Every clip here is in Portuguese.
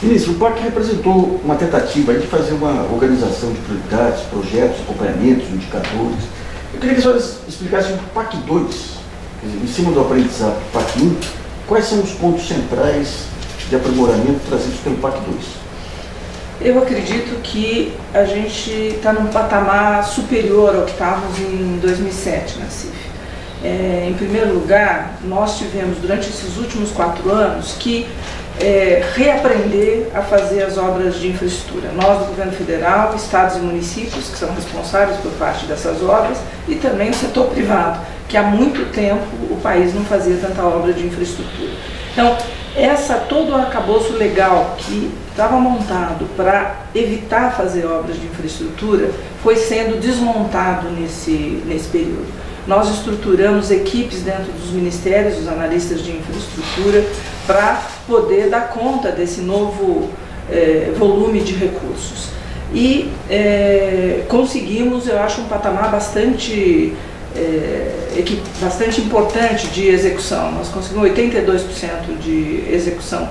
Ministro, o PAC representou uma tentativa de fazer uma organização de prioridades, projetos, acompanhamentos, indicadores. Eu queria que a senhora explicasse o PAC 2, em cima do aprendizado do PAC 1, quais são os pontos centrais de aprimoramento trazidos pelo PAC 2? Eu acredito que a gente está num patamar superior ao que estávamos em 2007 na CIF. Em primeiro lugar, nós tivemos durante esses últimos 4 anos que reaprender a fazer as obras de infraestrutura. Nós, do governo federal, estados e municípios, que são responsáveis por parte dessas obras, e também o setor privado, que há muito tempo o país não fazia tanta obra de infraestrutura. Então, todo o arcabouço legal que estava montado para evitar fazer obras de infraestrutura foi sendo desmontado nesse período. Nós estruturamos equipes dentro dos ministérios, os analistas de infraestrutura, para poder dar conta desse novo volume de recursos. E conseguimos, eu acho, um patamar bastante importante de execução. Nós conseguimos 82% de execução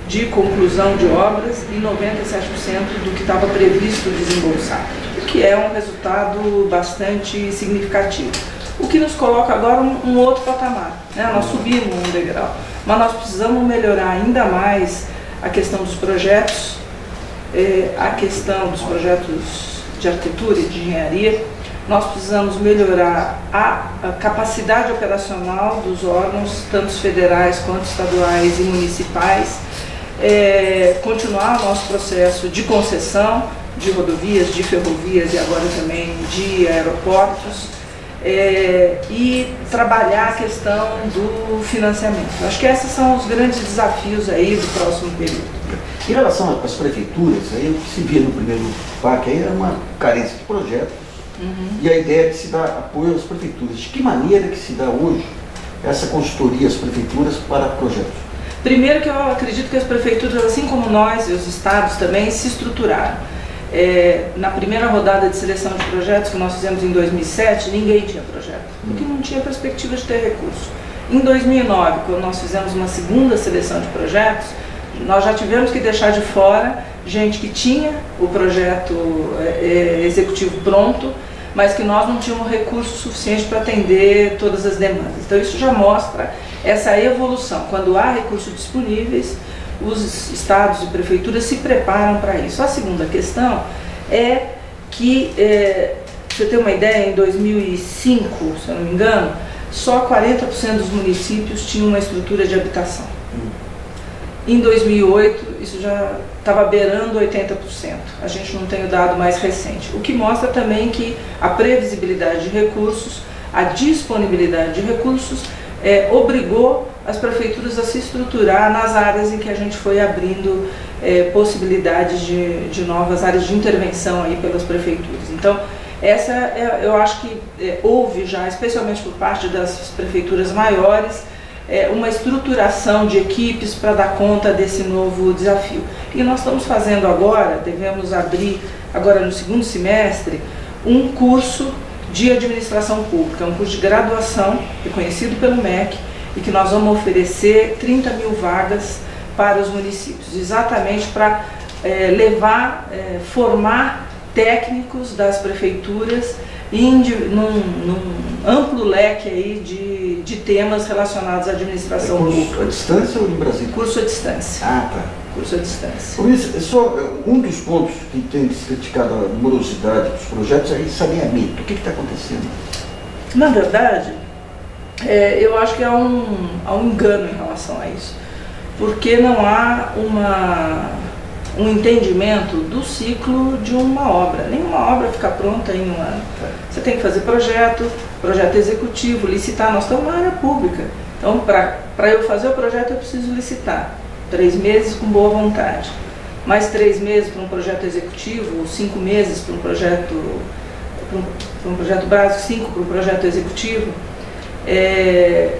de conclusão de obras e 97% do que estava previsto desembolsar, o que é um resultado bastante significativo. O que nos coloca agora um outro patamar, né? Nós subimos um degrau, mas nós precisamos melhorar ainda mais a questão dos projetos, a questão dos projetos de arquitetura e de engenharia. Nós precisamos melhorar a capacidade operacional dos órgãos, tanto federais quanto estaduais e municipais, continuar o nosso processo de concessão de rodovias, de ferrovias e agora também de aeroportos, e trabalhar a questão do financiamento. Acho que esses são os grandes desafios aí do próximo período. Em relação às prefeituras, aí, o que se via no primeiro PAC aí era uma carência de projetos. E a ideia é que se dá apoio às prefeituras. De que maneira que se dá hoje essa consultoria às prefeituras para projetos? Primeiro que eu acredito que as prefeituras, assim como nós e os estados também, se estruturaram. Na primeira rodada de seleção de projetos que nós fizemos em 2007, ninguém tinha projeto, porque não tinha perspectiva de ter recurso. Em 2009, quando nós fizemos uma segunda seleção de projetos, nós já tivemos que deixar de fora gente que tinha o projeto executivo pronto, mas que nós não tínhamos recurso suficiente para atender todas as demandas. Então isso já mostra essa evolução. Quando há recursos disponíveis, os estados e prefeituras se preparam para isso. A segunda questão é que, para você ter uma ideia, em 2005, se eu não me engano, só 40% dos municípios tinham uma estrutura de habitação. Em 2008, isso já estava beirando 80%. A gente não tem o dado mais recente. O que mostra também que a previsibilidade de recursos, a disponibilidade de recursos, obrigou as prefeituras a se estruturar nas áreas em que a gente foi abrindo possibilidades de novas áreas de intervenção aí pelas prefeituras. Então, eu acho que houve já, especialmente por parte das prefeituras maiores, uma estruturação de equipes para dar conta desse novo desafio. E nós estamos fazendo agora, devemos abrir agora no segundo semestre, um curso de administração pública, um curso de graduação reconhecido pelo MEC e que nós vamos oferecer 30 mil vagas para os municípios, exatamente para formar técnicos das prefeituras num amplo leque aí de temas relacionados à administração pública. Curso à distância ou em Brasília? Curso à distância. Ah, tá. Curso à distância. Por isso, só um dos pontos que tem se criticado a morosidade dos projetos é esse saneamento. O que está acontecendo? Na verdade, eu acho que há um engano em relação a isso, porque não há um entendimento do ciclo de uma obra. Nenhuma obra fica pronta em um ano. Você tem que fazer projeto executivo, licitar. Nós estamos na área pública. Então, para eu fazer o projeto, eu preciso licitar. 3 meses com boa vontade. Mais 3 meses para um projeto executivo, 5 meses para um projeto básico, 5 para um projeto executivo.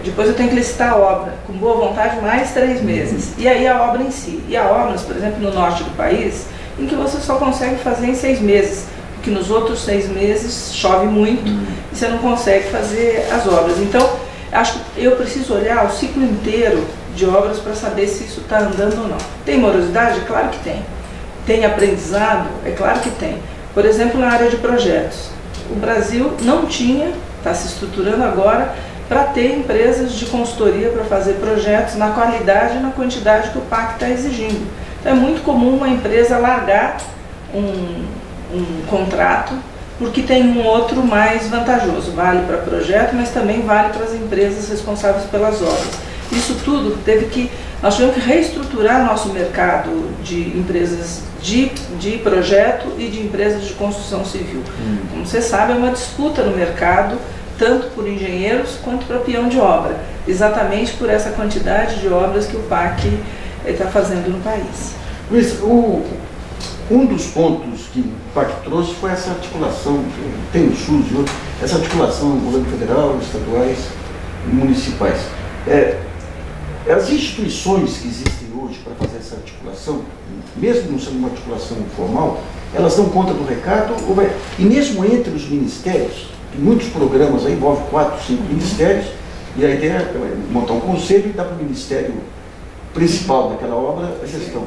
Depois eu tenho que licitar a obra, com boa vontade, mais 3 meses. E aí a obra em si. E há obras, por exemplo, no norte do país, em que você só consegue fazer em 6 meses, porque nos outros 6 meses chove muito e você não consegue fazer as obras. Então, acho que eu preciso olhar o ciclo inteiro de obras para saber se isso está andando ou não. Tem morosidade? Claro que tem. Tem aprendizado? É claro que tem. Por exemplo, na área de projetos. O Brasil não tinha, está se estruturando agora, para ter empresas de consultoria para fazer projetos na qualidade e na quantidade que o PAC está exigindo. Então é muito comum uma empresa largar um contrato porque tem um outro mais vantajoso. Vale para projeto, mas também vale para as empresas responsáveis pelas obras. Isso tudo nós tivemos que reestruturar nosso mercado de empresas de projeto e de empresas de construção civil. Como você sabe, é uma disputa no mercado, tanto por engenheiros quanto para peão de obra, exatamente por essa quantidade de obras que o PAC está fazendo no país. Luiz, um dos pontos que o PAC trouxe foi essa articulação, tem o SUS e outros, essa articulação do governo federal, estaduais e municipais. As instituições que existem hoje para fazer essa articulação, mesmo não sendo uma articulação formal, elas dão conta do recado, e mesmo entre os ministérios, tem muitos programas aí, envolve 4, 5 ministérios, e a ideia é montar um conselho e dar para o ministério principal daquela obra a gestão.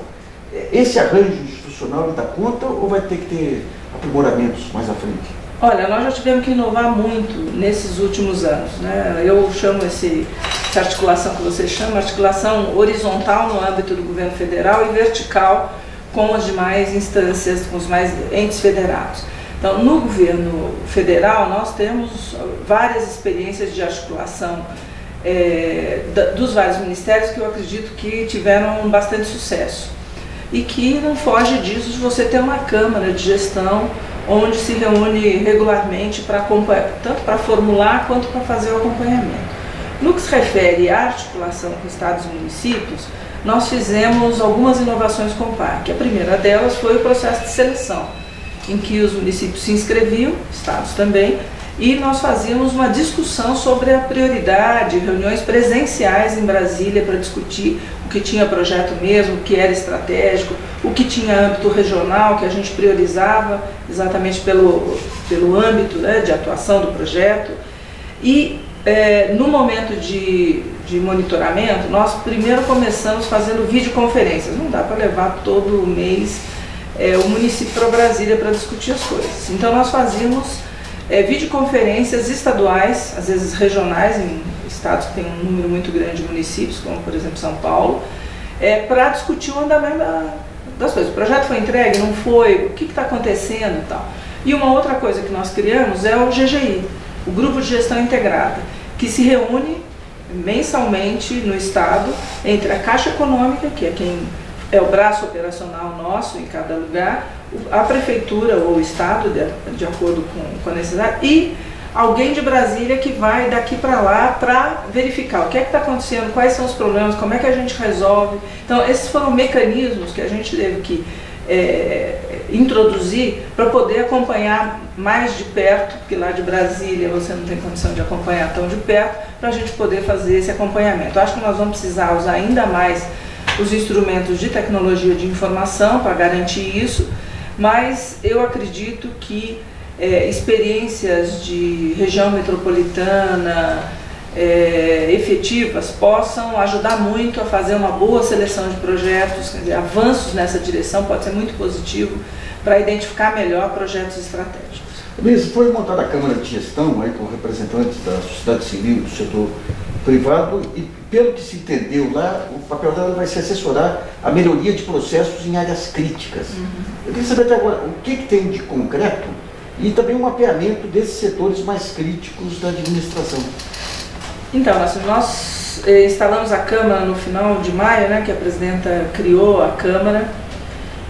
Esse arranjo institucional dá conta ou vai ter que ter aprimoramentos mais à frente? Olha, nós já tivemos que inovar muito nesses últimos anos, né? Eu chamo essa articulação que você chama, articulação horizontal no âmbito do governo federal e vertical com as demais instâncias, com os mais entes federados. Então, no governo federal, nós temos várias experiências de articulação dos vários ministérios que eu acredito que tiveram bastante sucesso. E que não foge disso de você ter uma câmara de gestão onde se reúne regularmente para acompanhar, tanto para formular quanto para fazer o acompanhamento. No que se refere à articulação com estados e municípios, nós fizemos algumas inovações com o PAC. A primeira delas foi o processo de seleção, em que os municípios se inscreviam, estados também, e nós fazíamos uma discussão sobre a prioridade, reuniões presenciais em Brasília para discutir o que tinha projeto mesmo, o que era estratégico, o que tinha âmbito regional, que a gente priorizava exatamente pelo âmbito, né, de atuação do projeto. E no momento de monitoramento, nós primeiro começamos fazendo videoconferências. Não dá para levar todo mês o município para Brasília para discutir as coisas. Então nós fazíamos videoconferências estaduais, às vezes regionais, em estados que têm um número muito grande de municípios, como por exemplo São Paulo, para discutir o andamento das coisas. O projeto foi entregue, não foi, o que está acontecendo e tal. E uma outra coisa que nós criamos é o GGI, o Grupo de Gestão Integrada, que se reúne mensalmente no estado, entre a Caixa Econômica, que é quem é o braço operacional nosso em cada lugar, a prefeitura ou o estado, de acordo com a necessidade, e alguém de Brasília que vai daqui para lá para verificar o que é que está acontecendo, quais são os problemas, como é que a gente resolve. Então, esses foram mecanismos que a gente teve que introduzir para poder acompanhar mais de perto, porque lá de Brasília você não tem condição de acompanhar tão de perto, para a gente poder fazer esse acompanhamento. Acho que nós vamos precisar usar ainda mais os instrumentos de tecnologia de informação para garantir isso, mas eu acredito que experiências de região metropolitana efetivas possam ajudar muito a fazer uma boa seleção de projetos, quer dizer, avanços nessa direção pode ser muito positivo para identificar melhor projetos estratégicos. Luiz, foi montada a Câmara de Gestão aí, com representantes da sociedade civil, do setor privado, e pelo que se entendeu lá, o papel dela vai ser assessorar a melhoria de processos em áreas críticas. Eu queria saber até agora o que tem de concreto e também um mapeamento desses setores mais críticos da administração. Então, assim, nós instalamos a Câmara no final de maio, né, que a presidenta criou a Câmara,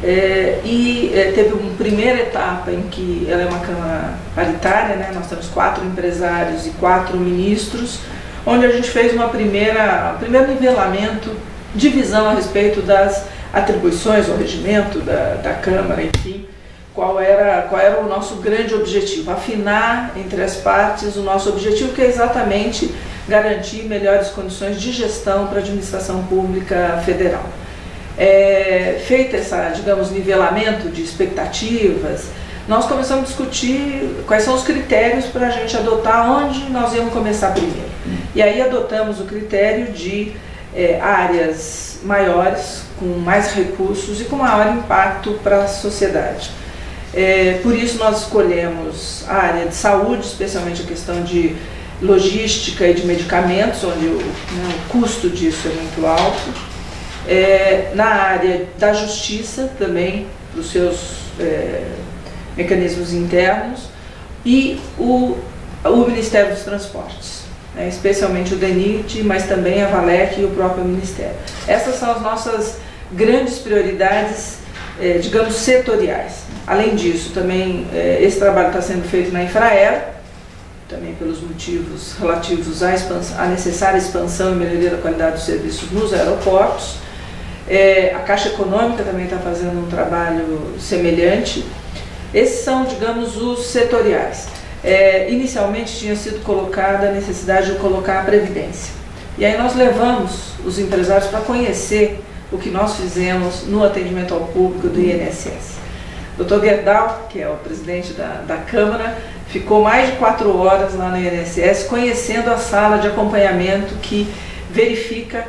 teve uma primeira etapa em que ela é uma Câmara paritária, né, nós temos 4 empresários e 4 ministros, onde a gente fez um primeiro nivelamento, divisão a respeito das atribuições, o regimento da Câmara, enfim, qual era o nosso grande objetivo, afinar entre as partes o nosso objetivo, que é exatamente garantir melhores condições de gestão para a administração pública federal. Feito esse, nivelamento de expectativas, nós começamos a discutir quais são os critérios para a gente adotar onde nós íamos começar primeiro. E aí adotamos o critério de áreas maiores, com mais recursos e com maior impacto para a sociedade. Por isso nós escolhemos a área de saúde, especialmente a questão de logística e de medicamentos, onde o custo disso é muito alto. Na área da justiça também, para os seus mecanismos internos, e o Ministério dos Transportes, especialmente o DENIT, mas também a Valec e o próprio Ministério. Essas são as nossas grandes prioridades, digamos, setoriais. Além disso, também esse trabalho está sendo feito na Infraero, também pelos motivos relativos à necessária expansão e melhoria da qualidade dos serviços nos aeroportos. A Caixa Econômica também está fazendo um trabalho semelhante. Esses são, digamos, os setoriais. Inicialmente tinha sido colocada a necessidade de colocar a Previdência. E aí nós levamos os empresários para conhecer o que nós fizemos no atendimento ao público do INSS. O Dr. Gerdau, que é o presidente da Câmara, ficou mais de 4 horas lá no INSS conhecendo a sala de acompanhamento que verifica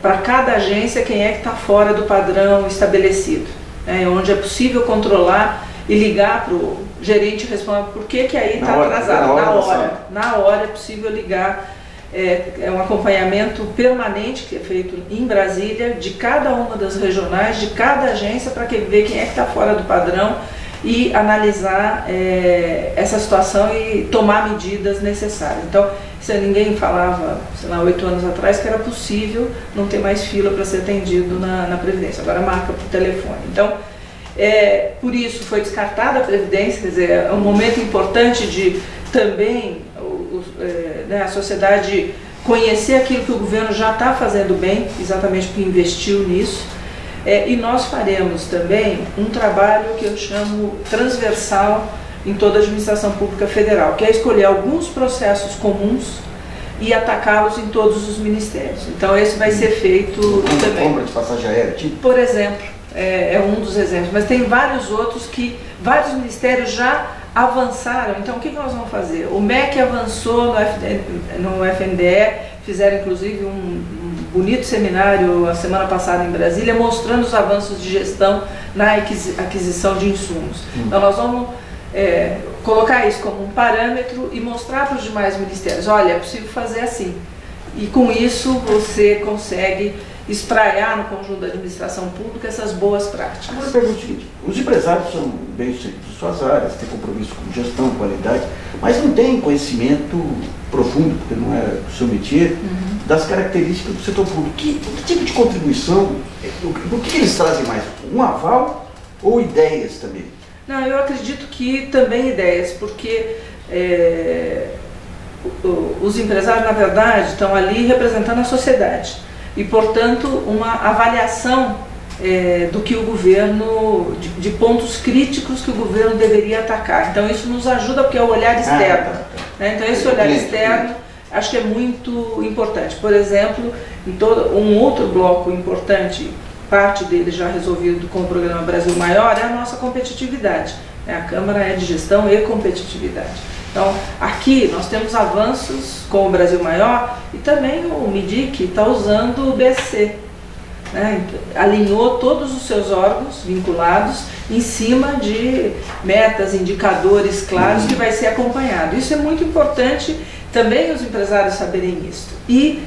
para cada agência quem é que está fora do padrão estabelecido, onde é possível controlar e ligar para o gerente e responder por que aí está atrasado. Na hora é possível ligar. É um acompanhamento permanente que é feito em Brasília, de cada uma das regionais, de cada agência, para ver quem é que está fora do padrão e analisar essa situação e tomar medidas necessárias. Então, ninguém falava, sei lá, 8 anos atrás, que era possível não ter mais fila para ser atendido na Previdência, agora marca por telefone. Então, por isso foi descartada a Previdência, quer dizer, é um momento importante de também a sociedade conhecer aquilo que o governo já está fazendo bem, exatamente porque investiu nisso. E nós faremos também um trabalho que eu chamo transversal em toda a administração pública federal, que é escolher alguns processos comuns e atacá-los em todos os ministérios. Então esse vai ser feito também. Compra de passagem aérea, tipo? Por exemplo, é um dos exemplos, mas tem vários outros que vários ministérios já avançaram. Então o que nós vamos fazer? O MEC avançou no FNDE, fizeram inclusive um bonito seminário a semana passada em Brasília, mostrando os avanços de gestão na aquisição de insumos. Então nós vamos colocar isso como um parâmetro e mostrar para os demais ministérios, olha, é possível fazer assim. E com isso você consegue espraiar no conjunto da administração pública essas boas práticas. Agora eu pergunto o seguinte, os empresários são bem-sucedidos em suas áreas, têm compromisso com gestão, qualidade, mas não têm conhecimento profundo, porque não é o seu métier, das características do setor público. Que tipo de contribuição, o que eles trazem mais? Um aval ou ideias também? Não, eu acredito que também ideias, porque os empresários, na verdade, estão ali representando a sociedade. E, portanto, uma avaliação do que o governo, de pontos críticos que o governo deveria atacar. Então isso nos ajuda porque é o olhar externo. Então esse olhar externo acho que é muito importante. Por exemplo, um outro bloco importante, parte dele já resolvido com o programa Brasil Maior, é a nossa competitividade. A Câmara é de gestão e competitividade. Então, aqui nós temos avanços com o Brasil Maior e também o MIDIC está usando o BSC. Alinhou todos os seus órgãos vinculados em cima de metas, indicadores claros que vai ser acompanhado. Isso é muito importante também os empresários saberem isso. E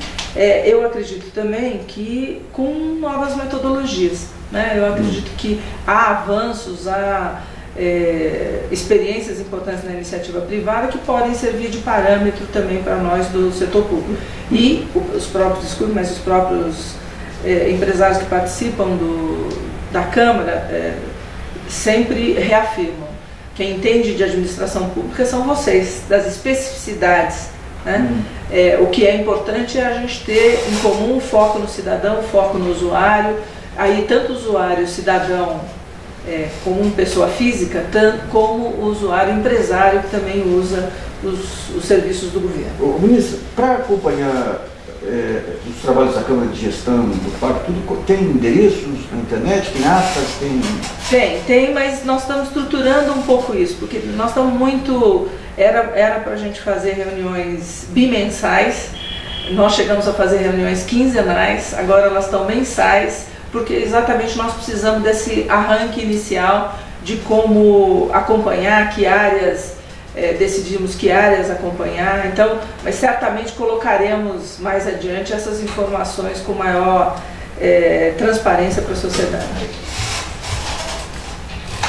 eu acredito também que com novas metodologias. Eu acredito que há avanços, há experiências importantes na iniciativa privada que podem servir de parâmetro também para nós do setor público. E os próprios empresários que participam da Câmara sempre reafirmam: quem entende de administração pública são vocês, das especificidades. O que é importante é a gente ter em comum o foco no cidadão, o foco no usuário, aí tanto o usuário, cidadão, como pessoa física, tanto como o usuário empresário que também usa os serviços do governo. Ministro, para acompanhar os trabalhos da Câmara de Gestão, do PAC, tudo, tem endereços na internet, tem atas, Tem, mas nós estamos estruturando um pouco isso, porque nós estamos muito... Era para a gente fazer reuniões bimensais, nós chegamos a fazer reuniões quinzenais, agora elas estão mensais, porque exatamente nós precisamos desse arranque inicial de como acompanhar, que áreas, decidimos que áreas acompanhar, então, mas certamente colocaremos mais adiante essas informações com maior transparência para a sociedade.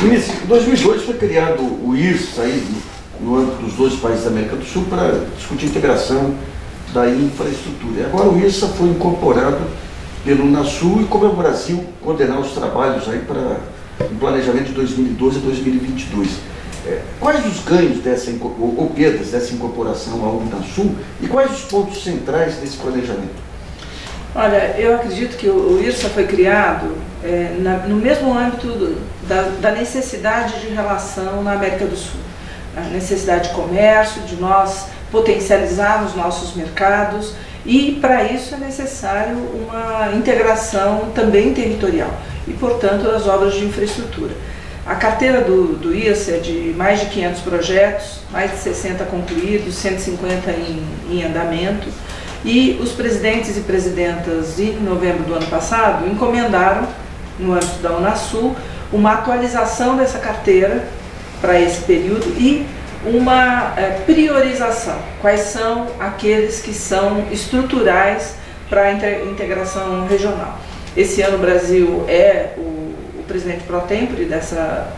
Ministro, em 2002 foi criado o IRSA aí, no âmbito dos 2 países da América do Sul para discutir a integração da infraestrutura. E agora o IRSA foi incorporado pelo Unasul e como é o Brasil coordenar os trabalhos aí para o planejamento de 2012 a 2022. Quais os ganhos ou perdas dessa incorporação ao Unasul e quais os pontos centrais desse planejamento? Olha, eu acredito que o IRSA foi criado no mesmo âmbito da necessidade de relação na América do Sul. A necessidade de comércio, de nós potencializarmos nossos mercados e para isso é necessário uma integração também territorial e, portanto, das obras de infraestrutura. A carteira do IRSA é de mais de 500 projetos, mais de 60 concluídos, 150 em andamento. E os presidentes e presidentas, em novembro do ano passado, encomendaram, no âmbito da Unasul, uma atualização dessa carteira para esse período e uma priorização. Quais são aqueles que são estruturais para a integração regional. Esse ano o Brasil é o presidente pro tempore dessa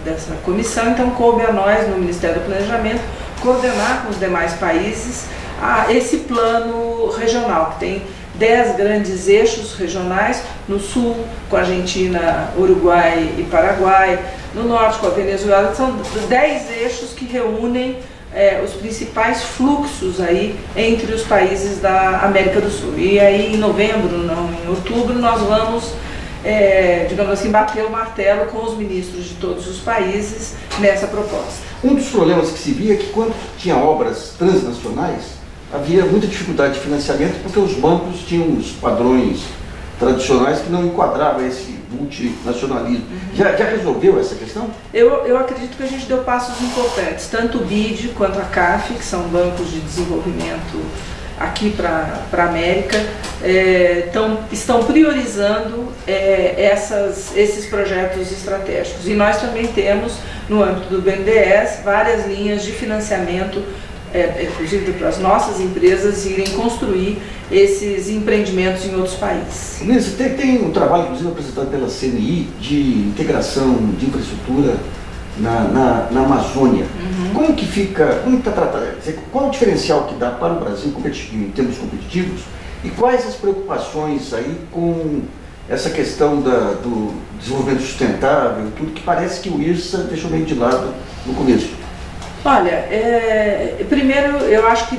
comissão, então coube a nós, no Ministério do Planejamento, coordenar com os demais países esse plano regional, que tem 10 grandes eixos regionais, no sul com a Argentina, Uruguai e Paraguai, no norte com a Venezuela, são 10 eixos que reúnem os principais fluxos aí entre os países da América do Sul. E aí em novembro, não em outubro, nós vamos, digamos assim, bater o martelo com os ministros de todos os países nessa proposta. Um dos problemas que se via é que quando tinha obras transnacionais, havia muita dificuldade de financiamento porque os bancos tinham os padrões tradicionais que não enquadravam esse multinacionalismo. Já resolveu essa questão? Eu acredito que a gente deu passos importantes, tanto o BID quanto a CAF, que são bancos de desenvolvimento aqui para a América, estão priorizando esses projetos estratégicos. E nós também temos, no âmbito do BNDES, várias linhas de financiamento, inclusive para as nossas empresas irem construir esses empreendimentos em outros países. Ministro, tem um trabalho, inclusive, apresentado pela CNI de integração de infraestrutura na Amazônia. Como que fica, como está tratado? Qual o diferencial que dá para o Brasil em termos competitivos e quais as preocupações aí com essa questão do desenvolvimento sustentável, tudo que parece que o IRSA deixou meio de lado no começo? Olha, primeiro eu acho que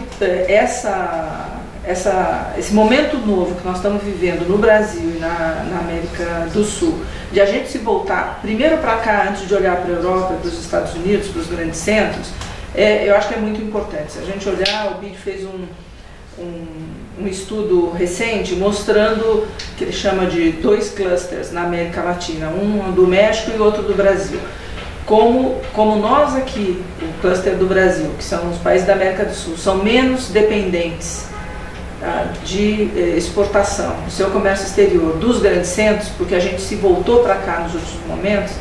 esse momento novo que nós estamos vivendo no Brasil e na América do Sul, de a gente se voltar primeiro para cá antes de olhar para a Europa, para os Estados Unidos, para os grandes centros, eu acho que é muito importante. Se a gente olhar, o BID fez um estudo recente mostrando que ele chama de 2 clusters na América Latina, um do México e outro do Brasil. Como nós aqui, o cluster do Brasil, que são os países da América do Sul, são menos dependentes de exportação, do seu comércio exterior, dos grandes centros, porque a gente se voltou para cá nos últimos momentos,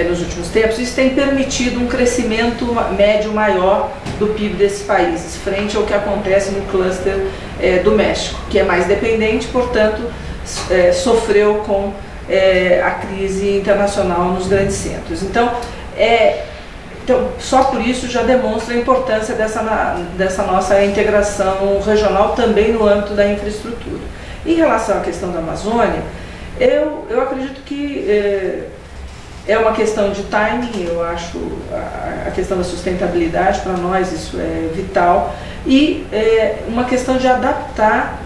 nos últimos tempos, isso tem permitido um crescimento médio maior do PIB desses países, frente ao que acontece no cluster do México, que é mais dependente, portanto, sofreu com a crise internacional nos grandes centros. Então, só por isso já demonstra a importância dessa nossa integração regional também no âmbito da infraestrutura. Em relação à questão da Amazônia, eu acredito que é uma questão de timing, eu acho a questão da sustentabilidade, para nós isso é vital, e uma questão de adaptar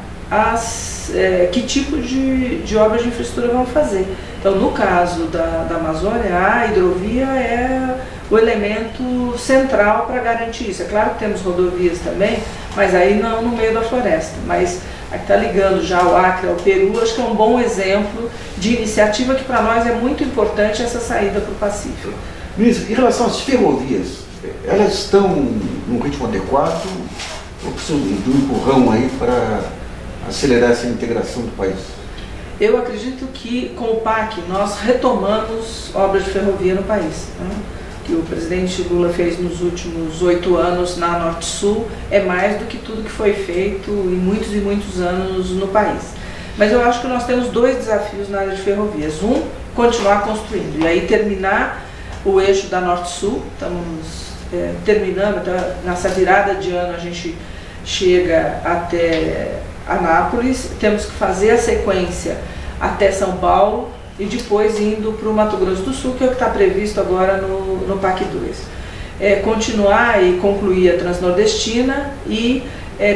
que tipo de obras de infraestrutura vão fazer. Então, no caso da Amazônia, a hidrovia é o elemento central para garantir isso. É claro que temos rodovias também, mas aí não no meio da floresta. Mas a que está ligando já o Acre ao Peru, acho que é um bom exemplo de iniciativa que para nós é muito importante essa saída para o Pacífico. Ministro, em relação às ferrovias, elas estão num ritmo adequado ou precisam de um empurrão aí para acelerar essa integração do país? Eu acredito que com o PAC nós retomamos obras de ferrovia no país, né? Que o presidente Lula fez nos últimos 8 anos na Norte-Sul é mais do que tudo que foi feito em muitos e muitos anos no país. Mas eu acho que nós temos 2 desafios na área de ferrovias. Um, continuar construindo, e aí terminar o eixo da Norte-Sul. Estamos terminando, então, nessa virada de ano a gente chega até Anápolis, temos que fazer a sequência até São Paulo e depois indo para o Mato Grosso do Sul, que é o que está previsto agora no PAC 2. Continuar e concluir a Transnordestina e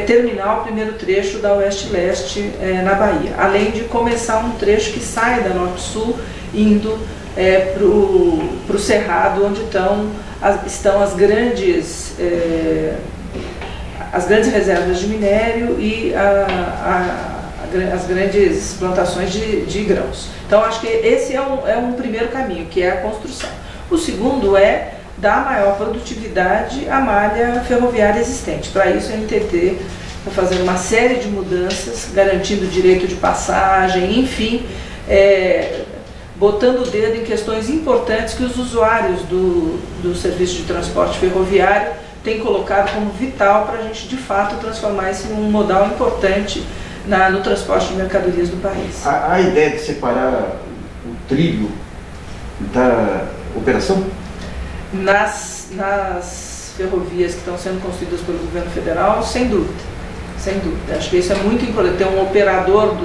terminar o primeiro trecho da Oeste-Leste na Bahia, além de começar um trecho que sai da Norte-Sul indo para o Cerrado, onde estão as grandes reservas de minério e as grandes plantações de grãos. Então, acho que esse é um primeiro caminho, que é a construção. O segundo é dar maior produtividade à malha ferroviária existente. Para isso, a NTT está fazendo uma série de mudanças, garantindo o direito de passagem, enfim, botando o dedo em questões importantes que os usuários do serviço de transporte ferroviário têm colocado como vital para a gente, de fato, transformar isso em um modal importante no transporte de mercadorias do país. A ideia de separar o trilho da operação? Nas ferrovias que estão sendo construídas pelo governo federal, sem dúvida. Sem dúvida. Acho que isso é muito importante. Ter um operador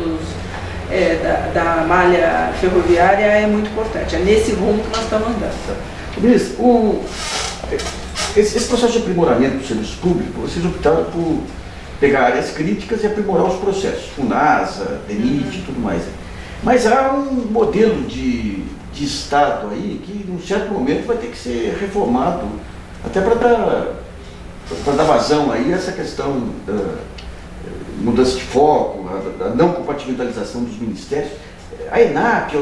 da malha ferroviária é muito importante. É nesse rumo que nós estamos andando. Ministro, esse processo de aprimoramento do serviço público, vocês optaram por pegar áreas críticas e aprimorar os processos, FUNASA, DENIT e tudo mais. Mas há um modelo de Estado aí que, num certo momento, vai ter que ser reformado, até para dar vazão aí a essa questão da mudança de foco, a não compartimentalização dos ministérios. A ENAP,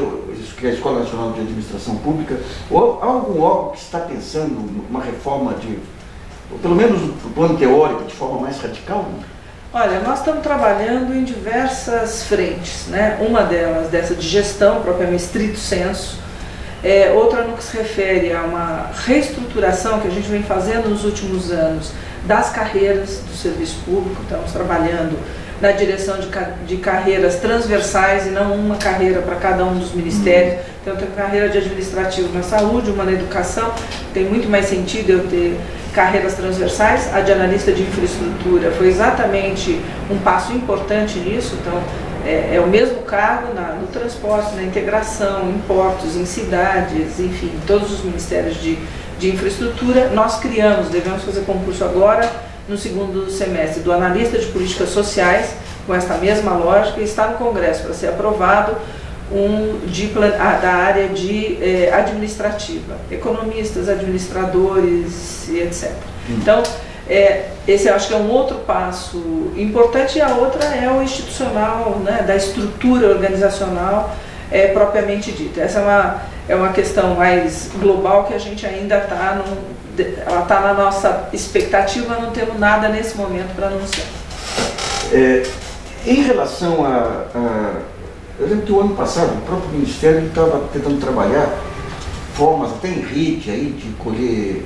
que é a Escola Nacional de Administração Pública, ou algum órgão que está pensando numa reforma ou pelo menos no plano teórico, de forma mais radical? Olha, nós estamos trabalhando em diversas frentes, né? Uma delas, dessa de gestão, propriamente estrito sensu, outra no que se refere a uma reestruturação que a gente vem fazendo nos últimos anos das carreiras do serviço público. Estamos trabalhando na direção de carreiras transversais e não uma carreira para cada um dos ministérios. Então, tem carreira de administrativo na saúde, uma na educação. Tem muito mais sentido eu ter carreiras transversais. A de analista de infraestrutura foi exatamente um passo importante nisso. Então, é o mesmo cargo no transporte, na integração, em portos, em cidades, enfim, todos os ministérios de infraestrutura. Nós devemos fazer concurso agora, no segundo semestre, do analista de políticas sociais, com esta mesma lógica, e está no Congresso para ser aprovado da área administrativa, economistas, administradores e etc. Então, esse eu acho que é um outro passo importante, e a outra é o institucional, né, da estrutura organizacional propriamente dita. Essa é uma questão mais global que a gente ainda ela está na nossa expectativa, não temos nada nesse momento para anunciar. Em relação eu lembro que o ano passado o próprio Ministério estava tentando trabalhar formas, até em rede, aí, de colher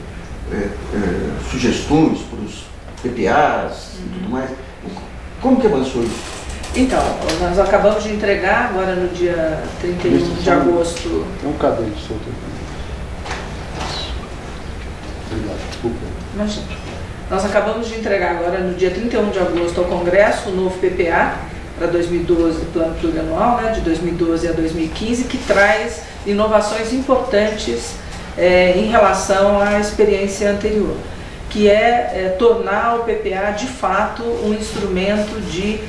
sugestões para os PPAs e tudo mais. Como que avançou isso? Então, nós acabamos de entregar agora no dia 31 de agosto. Tem um caderno solto aqui. Obrigado, desculpa. Imagina. Nós acabamos de entregar agora no dia 31 de agosto ao Congresso o novo PPA para 2012, plano plurianual, né, de 2012 a 2015, que traz inovações importantes em relação à experiência anterior, que é tornar o PPA de fato um instrumento de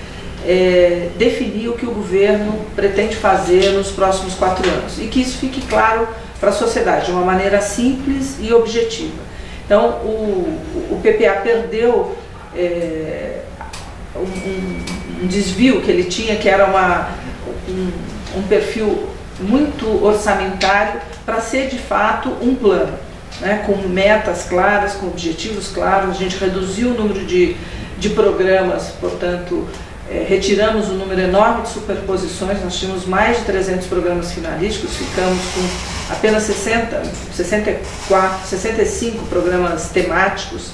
definir o que o governo pretende fazer nos próximos 4 anos, e que isso fique claro para a sociedade de uma maneira simples e objetiva. Então, o PPA perdeu um desvio que ele tinha, que era um perfil muito orçamentário, para ser de fato um plano, né, com metas claras, com objetivos claros. A gente reduziu o número de programas, portanto, retiramos um número enorme de superposições, nós tínhamos mais de 300 programas finalísticos, ficamos com apenas 65 programas temáticos,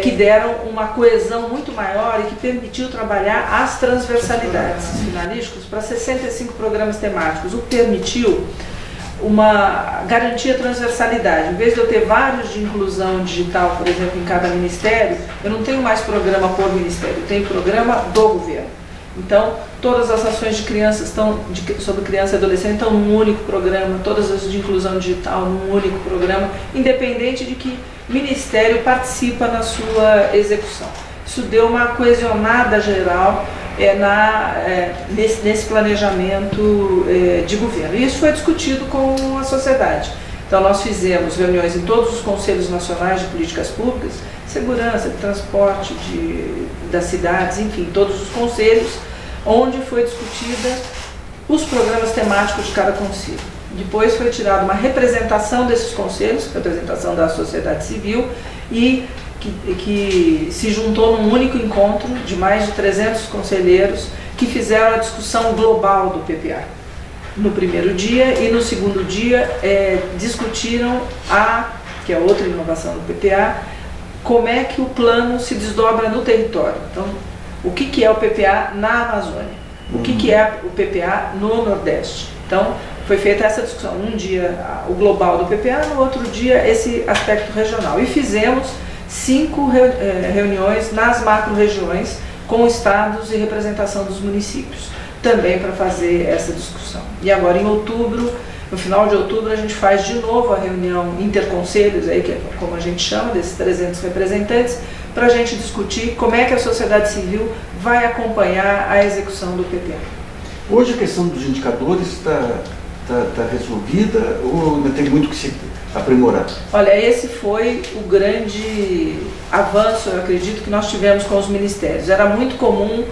que deram uma coesão muito maior e que permitiu trabalhar as transversalidades finalísticos para 65 programas temáticos, o que permitiu uma garantia de transversalidade. Em vez de eu ter vários de inclusão digital, por exemplo, em cada ministério, eu não tenho mais programa por ministério, eu tenho programa do governo. Então, todas as ações de crianças sobre criança e adolescente estão num único programa, todas as de inclusão digital num único programa, independente de que ministério participa na sua execução. Isso deu uma coesionada geral nesse planejamento de governo. E isso foi discutido com a sociedade. Então, nós fizemos reuniões em todos os conselhos nacionais de políticas públicas, segurança, de transporte, das cidades, enfim, todos os conselhos, onde foi discutida os programas temáticos de cada conselho. Depois foi tirada uma representação desses conselhos, representação da sociedade civil, e que se juntou num único encontro de mais de 300 conselheiros que fizeram a discussão global do PPA. No primeiro dia e no segundo dia discutiram que é outra inovação do PPA, como é que o plano se desdobra no território. Então, o que é o PPA na Amazônia? O que é o PPA no Nordeste? Então, foi feita essa discussão. Um dia o global do PPA, no outro dia esse aspecto regional. E fizemos 5 reuniões nas macro-regiões com estados e representação dos municípios, também para fazer essa discussão. E agora em outubro, no final de outubro, a gente faz de novo a reunião interconselhos, aí, que é como a gente chama, desses 300 representantes, para a gente discutir como é que a sociedade civil vai acompanhar a execução do PPA. Hoje a questão dos indicadores está resolvida ou ainda tem muito que se aprimorar? Olha, esse foi o grande avanço, eu acredito, que nós tivemos com os ministérios. Era muito comum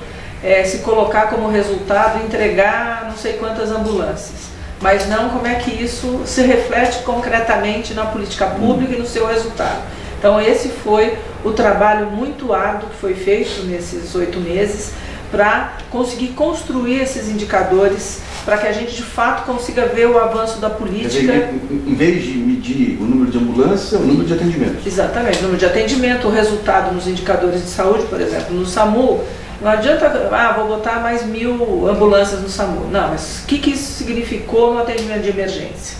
se colocar como resultado entregar não sei quantas ambulâncias, mas não como é que isso se reflete concretamente na política pública e no seu resultado. Então esse foi o trabalho muito árduo que foi feito nesses 8 meses para conseguir construir esses indicadores para que a gente de fato consiga ver o avanço da política. Quer dizer, em vez de medir o número de ambulâncias, o número de atendimentos. Exatamente, o número de atendimento, o resultado nos indicadores de saúde, por exemplo, no SAMU. Não adianta, vou botar mais 1000 ambulâncias no SAMU. Não, mas o que isso significou no atendimento de emergência?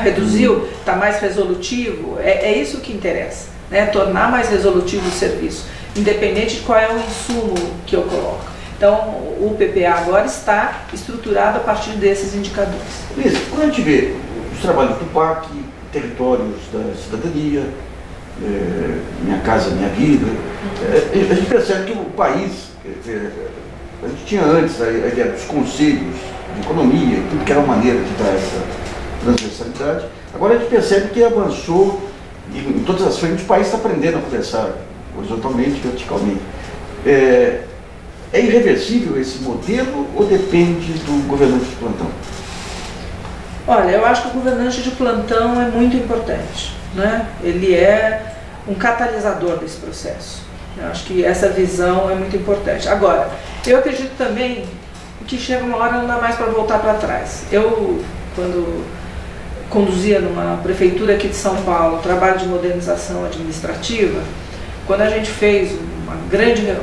Reduziu? Está mais resolutivo? É isso que interessa, tornar mais resolutivo o serviço, independente de qual é o insumo que eu coloco. Então, o PPA agora está estruturado a partir desses indicadores. Beleza, quando a gente vê os trabalhos do PAC, territórios da cidadania, Minha Casa Minha Vida, a gente percebe que o país, a gente tinha antes a ideia dos conselhos de economia, tudo que era uma maneira de dar essa transversalidade. Agora a gente percebe que avançou em todas as frentes, o país está aprendendo a conversar horizontalmente, verticalmente. É irreversível esse modelo ou depende do governante de plantão? Olha, eu acho que o governante de plantão é muito importante, Ele é um catalisador desse processo. Eu acho que essa visão é muito importante. Agora, eu acredito também que chega uma hora não dá mais para voltar para trás. Eu, quando conduzia numa prefeitura aqui de São Paulo, trabalho de modernização administrativa, quando a gente fez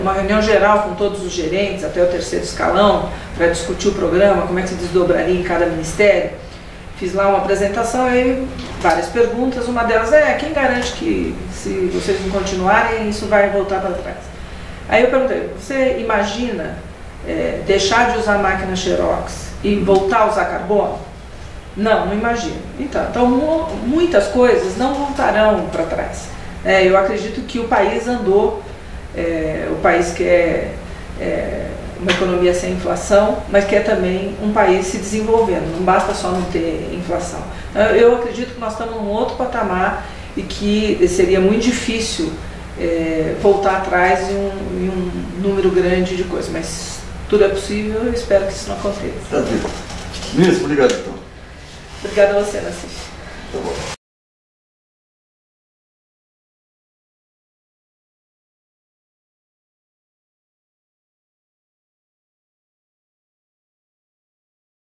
uma reunião geral com todos os gerentes, até o 3º escalão, para discutir o programa, como é que se desdobraria em cada ministério, fiz lá uma apresentação e várias perguntas. Uma delas quem garante que se vocês não continuarem, isso vai voltar para trás? Aí eu perguntei, você imagina deixar de usar máquina Xerox e voltar a usar carbono? Não imagino. Então muitas coisas não voltarão para trás. Eu acredito que o país andou, o país quer uma economia sem inflação, mas quer também um país se desenvolvendo, não basta só não ter inflação. Eu acredito que nós estamos num outro patamar e que seria muito difícil voltar atrás em um número grande de coisas, mas tudo é possível, eu espero que isso não aconteça. Tá bem. Ministro, obrigado então. Obrigada a você, Nassif. Tá bom.